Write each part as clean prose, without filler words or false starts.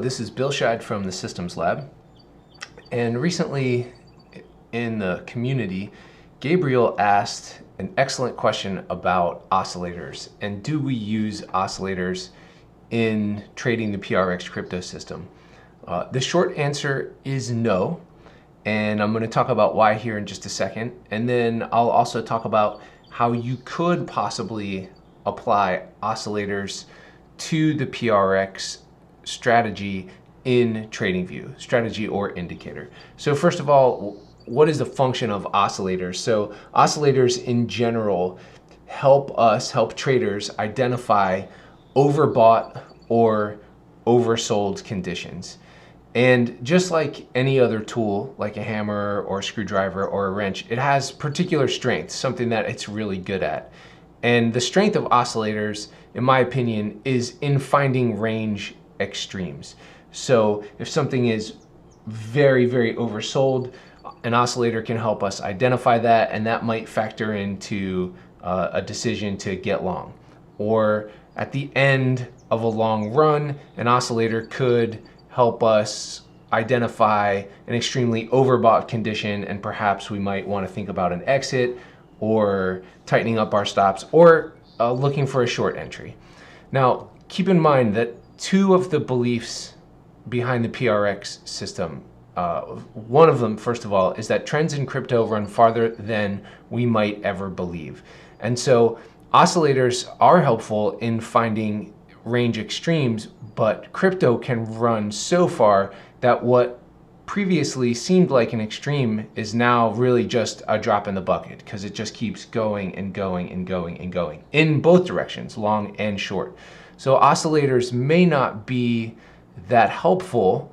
This is Bill Scheid from the Systems Lab, and recently in the community, Gabriel asked an excellent question about oscillators, and do we use oscillators in trading the PRX crypto system? The short answer is no, and I'm going to talk about why here in just a second, and then I'll also talk about how you could possibly apply oscillators to the PRX strategy in TradingView, strategy or indicator. So first of all, what is the function of oscillators? So oscillators in general help traders identify overbought or oversold conditions. And just like any other tool, like a hammer or a screwdriver or a wrench, it has particular strengths, something that it's really good at. And the strength of oscillators, in my opinion, is in finding range extremes. So if something is very, very oversold, an oscillator can help us identify that, and that might factor into a decision to get long. Or at the end of a long run, an oscillator could help us identify an extremely overbought condition, and perhaps we might want to think about an exit or tightening up our stops or looking for a short entry. Now, keep in mind that two of the beliefs behind the PRX system, one of them, first of all, is that trends in crypto run farther than we might ever believe. And so oscillators are helpful in finding range extremes, but crypto can run so far that what previously seemed like an extreme is now really just a drop in the bucket, because it just keeps going and going and going and going in both directions, long and short. So oscillators may not be that helpful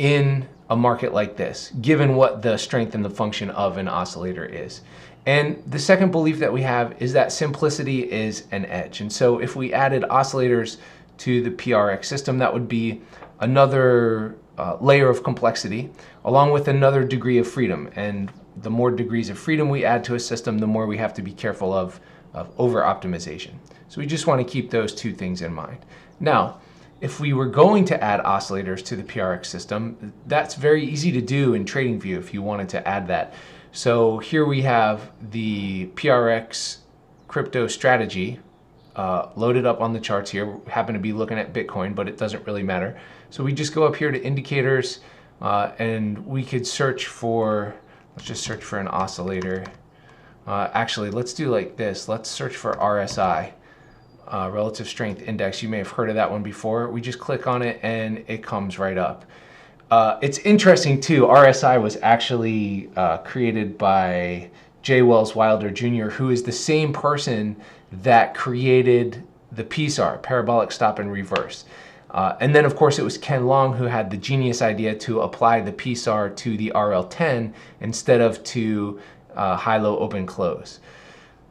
in a market like this, given what the strength and the function of an oscillator is. And the second belief that we have is that simplicity is an edge. And so if we added oscillators to the PRX system, that would be another layer of complexity, along with another degree of freedom. And the more degrees of freedom we add to a system, the more we have to be careful of over-optimization. So we just want to keep those two things in mind. Now, if we were going to add oscillators to the PRX system, that's very easy to do in TradingView if you wanted to add that. So here we have the PRX crypto strategy loaded up on the charts here. We happen to be looking at Bitcoin, but it doesn't really matter. So we just go up here to indicators, and we could search for, let's just search for an oscillator. Actually, let's do like this. Let's search for RSI, Relative Strength Index. You may have heard of that one before. We just click on it and it comes right up. It's interesting too, RSI was actually created by J. Wells Wilder Jr., who is the same person that created the PSAR, Parabolic Stop and Reverse. And then of course it was Ken Long who had the genius idea to apply the PSAR to the RL10 instead of to high-low open close.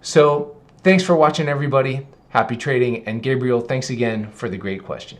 So thanks for watching, everybody. Happy trading, and Gabriel, thanks again for the great question.